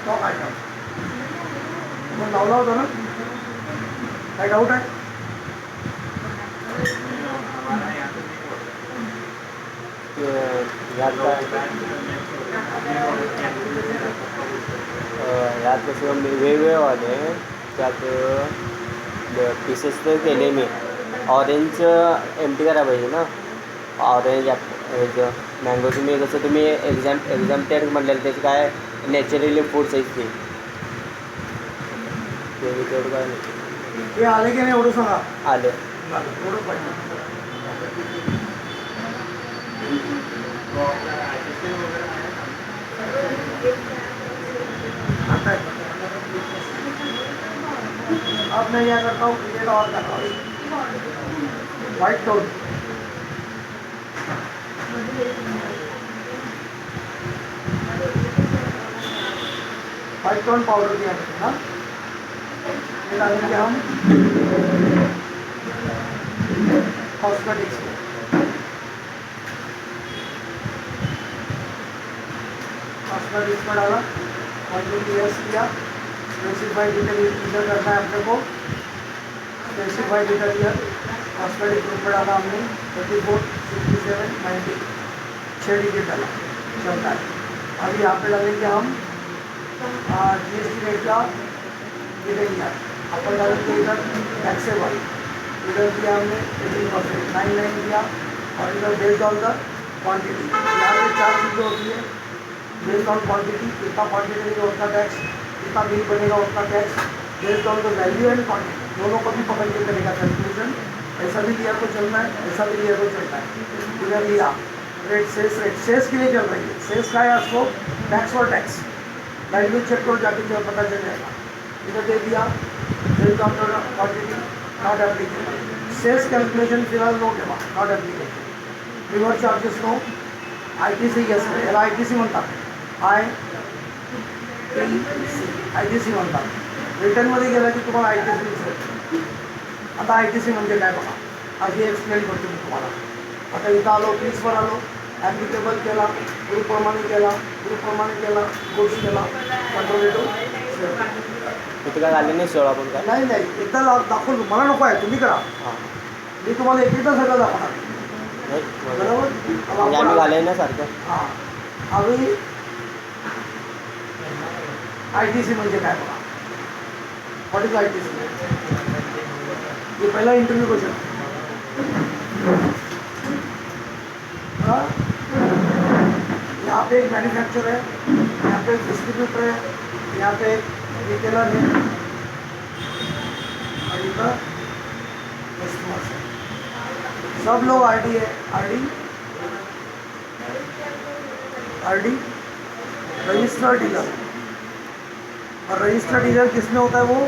Stock item आपण लावला होता ना, काय डाऊट आहे? यात कसं वेगवेगळे वाले त्यात पीसेस तर केले मी. ऑरेंज एम टी करायला पाहिजे ना, ऑरेंज ह्याचं मँगोचं. मी कसं तुम्ही एक्झाम्प्टेड म्हटलेलं त्याचं काय नॅचरली फूड्स आहेत ते तेवढं काय नाही. हे आले की नाही एवढं सांगा. आलं एवढं पाहिजे. आता है। अब मैं क्या करता हूँ, क्रिएट और करता हूँ white tone. White tone powder दिया ना, ये डालेंगे हम कॉस्मेटिक्स में। कॉस्मेटिक्स में डाला, क्वांटिटी यस किया, स्पेसिफाइड डिटेल इधर करना है अपने को, specified detail year cosmetic group में डाला हमने 34, 67, 90 6 डिजिट डाला, चलता है। अभी यहाँ पे डालेंगे हम GST रेट का डिटेल ईयर, अपन डालेंगे इधर टैक्सेबल, इधर दिया हमने 18%, 99 दिया, और इधर बेस्ड ऑन द क्वान्टिटी। यहाँ पे 4 चीज़ें होती है, बेस्ड ऑन क्वान्टिटी, कितना क्वान्टिटी देगा उतना टैक्स, कितना बिल बनेगा उतना tax, based on the value and quantity, दोनों को भी पकड़ के करेगा कैलकुलेशन। ऐसा भी लिया तो चलना है, ऐसा भी लिया तो चलना है। इधर लिया रेट, सेल्स के लिए चल रही है, सेल्स का है उसको टैक्स और टैक्स लैंग्वेज चेक करो जाके जो पता चल जाएगा। इधर दे दिया based on the quantity, not applicable. Sales calculation फिलहाल नो ठेवा, not applicable. Reverse charges no, ITC yes याला ITC म्हणतात, ITC म्हणतात। रिटर्नमध्ये गेला की तुम्हाला ITC दिसेल। आता ITC म्हणजे काय बघा, आधी एक्सप्लेन करतो मी तुम्हाला। आता इथं आलो, प्लीजवर आलो, ॲप्लिकेबल केला, ग्रुपप्रमाणे केला, गोष्ट केला, कंट्रोलेटिव्ह इथं काय झाले नाही सोळा पण काय नाही नाही, एकदा दाखवून मला नको आहे, तुम्ही करा। हां मी तुम्हाला एकदा सगळं दाखवणार, नाही बरोबर? म्हणजे आम्ही घालाय ना सारखं. हां, अभी ITC म्हणजे काय बघा, व्हॉट इज ITC? ये पहला इंटरव्यू क्वेश्चन। यहाँ पे एक मैन्युफैक्चरर है, यहाँ पे एक डिस्ट्रीब्यूटर है, यहाँ पे एक रिटेलर है, और इधर कस्टमर्स है। सब लोग RD है, RD रजिस्टर्ड डीलर। और रजिस्टर्ड डीलर किसमें होता है? वो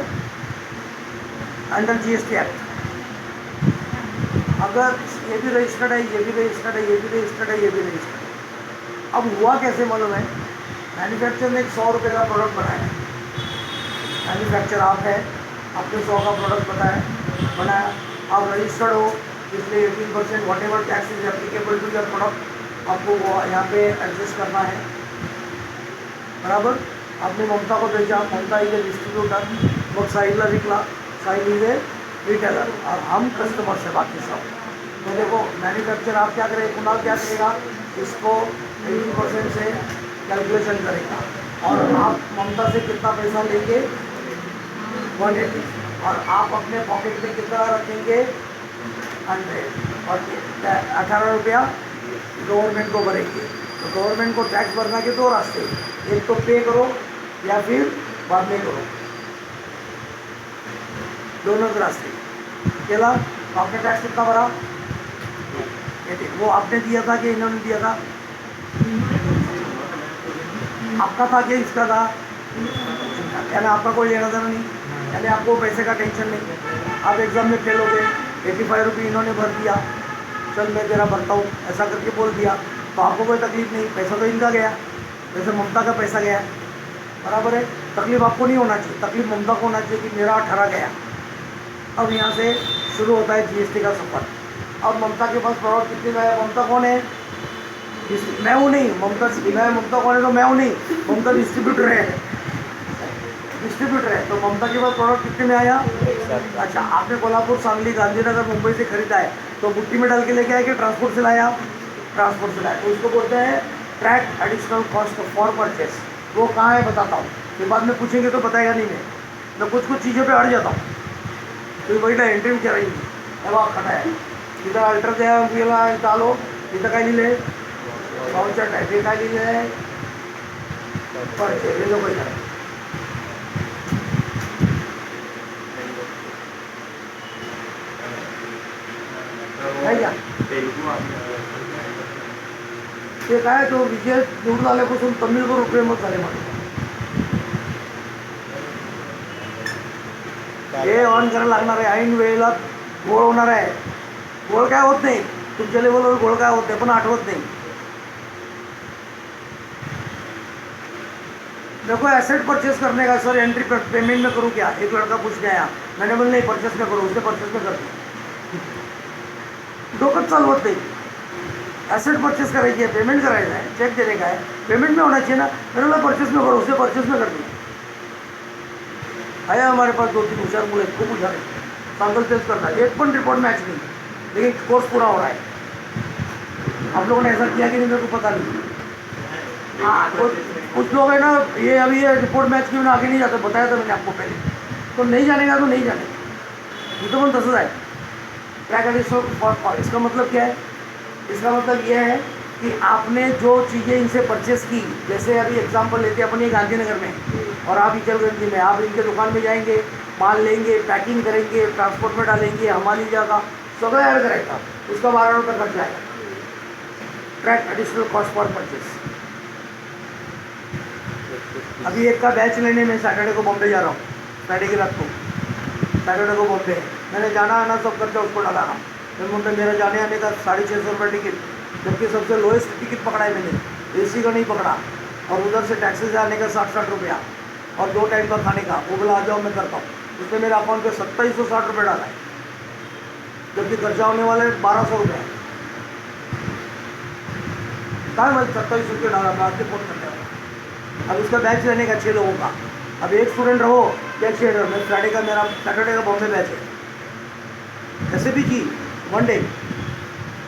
अंडर GST एक्ट। अगर ये भी रजिस्टर्ड है, ये भी रजिस्टर्ड है, ये भी रजिस्टर्ड है, ये भी रजिस्टर्ड है। अब हुआ कैसे मालूम है? मैन्युफैक्चरर ने 100 रुपये का प्रोडक्ट बनाया, मैन्युफैक्चर आप है, आपने 100 का प्रोडक्ट बनाया, आप रजिस्टर्ड हो, इसलिए 18% whatever tax is applicable to your product आपको यहाँ पे एडजस्ट करना है, बराबर? आपने ममता को भेजा, ममता इज ए डिस्ट्रीब्यूटर, मग साहिलला विकला, साहिल इज ए रिटेलर, और हम कस्टमर से बाकी सब। तो देखो मैन्युफैक्चर आप क्या करेगा, कुणाल क्या करेगा, इसको 18% से कैलकुलेशन करेगा, और आप ममता से कितना पैसा लेंगे 180, और आप अपने पॉकेट में कितना रखेंगे 100, और 18 रुपया गवर्नमेंट को भरेंगे। तो गवर्नमेंट को टैक्स भरना के 2 रास्ते, एक तो पे करो या फिर बाद में करो, दोनों के रास्ते केला। तो आपने टैक्स कितना भरा? 80। वो आपने दिया था कि इन्होंने दिया था? आपका था कि इसका था? यानी आपका कोई लेना देना नहीं, यानी आपको पैसे का टेंशन नहीं। आप एग्ज़ाम में फेल हो गए, 85 रुपये इन्होंने भर दिया, चल मैं तेरा भरता हूँ ऐसा करके बोल दिया, तो आपको कोई तकलीफ नहीं, पैसा तो इनका गया, जैसे ममता का पैसा गया, बराबर है। तकलीफ आपको नहीं होना चाहिए, तकलीफ ममता को होना चाहिए कि मेरा 18 गया। अब यहाँ से शुरू होता है GST का सफ़र। अब ममता के पास प्रोडक्ट कितने गया? ममता कौन है? मैं हूँ नहीं, ममता कौन है? तो मैं हूँ नहीं, ममता डिस्ट्रीब्यूटर है, डिस्ट्रीब्यूटर है, तो ममता के पास प्रोडक्ट कितने में आया? एक साथ अच्छा, आपने कोल्हापुर, सांगली, गांधीनगर, मुंबई से खरीदा है तो बुट्टी में डाल के लेके आए कि ट्रांसपोर्ट से लाया? ट्रांसपोर्ट से लाया। तो उसको बोलते हैं track additional cost for purchase. वो कहाँ है बताता हूँ, ये बाद में पूछेंगे तो बताएगा नहीं। मैं कुछ कुछ चीज़ों पे अड़ जाता हूँ, तो वही एंट्री में क्या रहेंगी तेव्हा खटा आहे तिथं अल्टर द्या चालो, तिथं काय लिहिले पाऊचट आहे, ते काय लिहिले आहे परचेस, हे लोक नाही का? ते काय तो विजय निवडून आल्यापासून तमिळवर प्रेमच झाले मला. हे ऑन करायला लागणार आहे, ऐन वेळेला गोळ होणार आहे. गोळ काय होत नाही तुमच्या लेवलवर, गोळ काय होत नाही पण आठवत नाही. मेरे को एसेट परचेस करने का सर, एंट्री पेमेंट में करूँ क्या? एक लड़का पूछने आया, मैंने बोला नहीं परचेस में करो, उसने परचेस में कर दिया. डोकंच चालवत नाही. एसेट परचेस करायची आहे, पेमेंट करायचं आहे, चेक देने का है, पेमेंट में होना चाहिए ना. मैंने बोला परचेस में करो, उसने परचेस में कर दिया. है हमारे पास 2-3 होशियार मुझे खूब होशियार है, सांगल सेल्स करता है, एक पण रिपोर्ट मैच नहीं, लेकिन कोर्स पूरा हो रहा है. आप लोगों ने ऐसा किया कि नहीं मेरे को पता नहीं. हाँ, तो कुछ लोग है ना, ये अभी ये रिपोर्ट मैच की आगे नहीं जाते, बताया था मैंने आपको पहले. तो नहीं जानेगा तो नहीं जानेगा, ये तो मन तसंच आहे. ट्रैक एडिशनल, इसका मतलब क्या है? इसका मतलब यह है कि आपने जो चीज़ें इनसे परचेस की, जैसे अभी एग्जांपल लेते हैं अपन ये गांधीनगर में और आप इचलगंज में, आप इनके दुकान में जाएंगे, माल लेंगे, पैकिंग करेंगे, ट्रांसपोर्ट में डालेंगे, हमारी जगह सगळं ॲड करायचा, उसका 12 रुपये खर्च आएगा. Track additional cost for purchase. अभी एक का बैच लेने में सैटरडे को बॉम्बे जा रहा हूँ, फ्राइडे की रात को, सैटरडे को बॉम्बे है. मैंने जाना आना सब करके उसको डाला. मैं बोलते मेरा जाने आने का 650 रुपये टिकट, जबकि सबसे लोएस्ट टिकट पकड़ा है मैंने, AC का नहीं पकड़ा. और उधर से टैक्सी से आने का 60-60 रुपया और 2 टाइम का खाने का. वो बोला आ जाओ मैं करता हूँ. उसने मेरे अकाउंट पे 2760 रुपये डाला है, जबकि खर्चा होने वाले 1200 रुपये है. कहाँ मैं 27 रुपये डाला, मैं आपके फोन करने वाला. अब उसका बैच लेने का 6 लोगों का. अब एक स्टूडेंट रहो या 6 रहो. मैं फ्राइडे का, मेरा सैटरडे का बॉम्बे बैच है. ऐसे भी की 1 डे,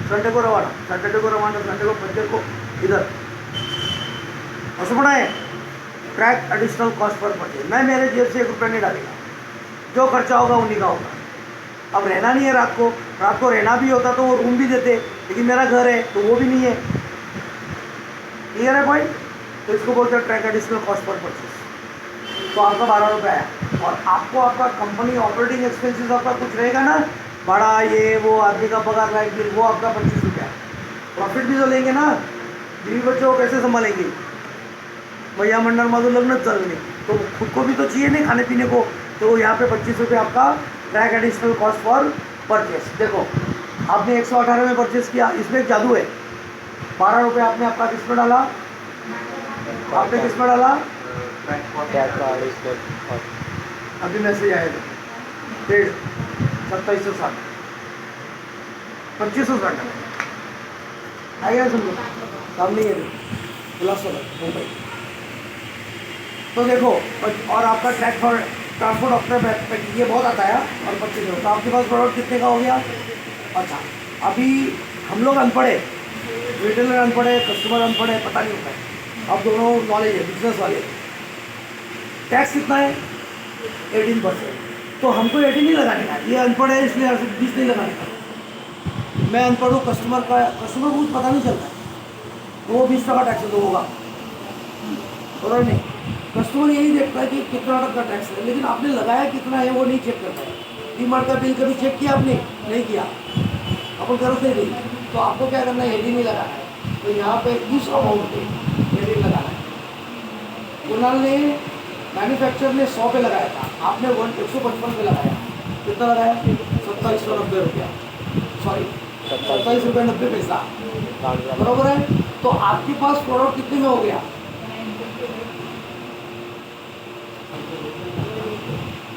संडे को रवाना, सैटरडे को रवाना, संडे को, पंचर को इधर. असं पण आहे track additional cost per purchase. मैं मेरे जेब से 1 रुपया नहीं डालेगा, जो खर्चा होगा उन्हीं का होगा. अब रहना नहीं है रात को रहना भी होता तो वो रूम भी देते, लेकिन मेरा घर है तो वो भी नहीं है. क्लियर है पॉइंट? तो इसको बोलते हैं track additional cost per purchase. तो आपका 12 रुपये आया, और आपको आपका कंपनी ऑपरेटिंग एक्सपेंसेस आपका कुछ रहेगा ना, भाड़ा, ये वो, आदमी का पगार, लाइट बिल, वो आपका 25 रुपया. प्रॉफिट भी तो लेंगे ना, बीवी बच्चों को कैसे संभालेंगे? भैया मंडल माझं लग्नच झालं नाही, तो खुद को भी तो चाहिए नहीं खाने पीने को. तो यहाँ पे 25 रुपये आपका track additional cost for purchase. देखो आपने 118 में परचेस किया, इसमें एक जादू है. 12 रुपये आपने आपका किस में डाला? आपने किस में डाला? अभी मैसेज आएगा 2760, 2560 आएगा. समझो काम नहीं है उल्लासनगर मुंबई. तो देखो, और आपका ट्रैक फॉर ट्रांसपोर्ट ऑप्टर ये बहुत आता है. और 25, तो आपके पास प्रोडक्ट कितने का हो गया? अच्छा, अभी हम लोग अनपढ़ है, रिटेलर अनपढ़ है, कस्टमर अनपढ़ है, पता नहीं होता है. आप दोनों नॉलेज है, बिजनेस वाले. टैक्स कितना है? 18%. तो हमको 18 नहीं लगाने का, ये अनपढ़ है इसलिए 20 नहीं लगाने का. मैं अनपढ़ हूँ, कस्टमर को कुछ पता नहीं चलता, तो वो 20% टैक्स तो होगा, और नहीं. कस्टमर यही देखता है कि कितना का टैक्स है, लेकिन आपने लगाया कितना है वो नहीं चेक करता है. डीमार्ट का बिल कभी चेक किया आपने? नहीं किया, अपन करते नहीं. तो आपको क्या करना है? 18 नहीं लगाना है. तो यहाँ पे इस अमाउंट पे 18 लगाना है. कुणाल ने, मैन्युफैक्चर ने 100 पे लगाया था, आपने 155 पे लगाया. कितना लगाया? 2790 रुपया, सॉरी 27 रुपये 90 पैसा, बराबर है. तो आपके पास प्रोडक्ट कितने में हो गया?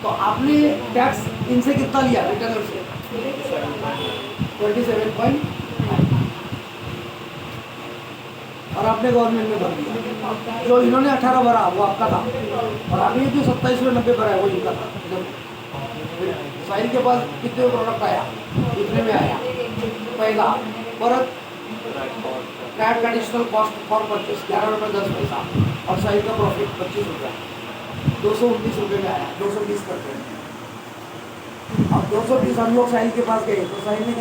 तो आपने टैक्स इनसे कितना लिया? रिटेलर से 27.5. और आपने गवर्नमेंट में भर दिया। जो इन्होंने 18 भरा वो आपका था, और अभी जो 2790 भरा है वो इनका था। फिर साहिल के पास कितने प्रोडक्ट आया, कितने में आया, पहला परत flat additional cost for purchase 11 रुपये 10 पैसा, और साहिल का प्रॉफिट 25 रुपया, 219 रुपये में आया। 220 करते हैं। अब 220 हम लोग साहिल के पास गए तो साहिल ने